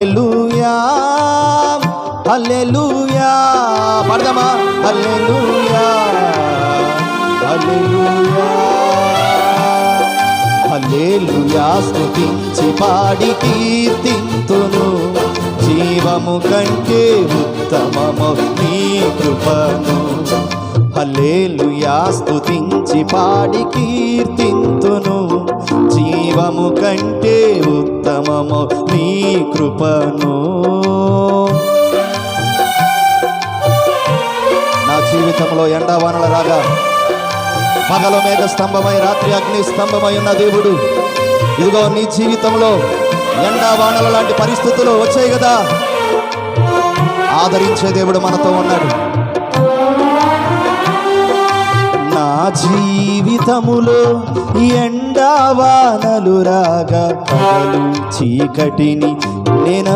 హల్లెలూయా హల్లెలూయా పాడదామా హల్లెలూయా హల్లెలూయా హల్లెలూయా స్తుతించి పాడి కీర్తింతును జీవము కంటే ఉత్తమము నీ కృపను హల్లెలూయా స్తుతించి పాడి కీర్తింతును జీవము కంటే ఉత్తమము నీ కృపను. నా జీవితంలో ఎండావానల రాగా పగలు మేఘ స్తంభమై రాత్రి అగ్ని స్తంభమై ఉన్న దేవుడు, ఇదిగో నీ జీవితంలో ఎండావానల లాంటి పరిస్థితులు వచ్చాయి కదా, ఆదరించే దేవుడు మనతో ఉన్నాడు. నా జీవితములో ఎండావానలు రాగా పగలు చీకటిని నేను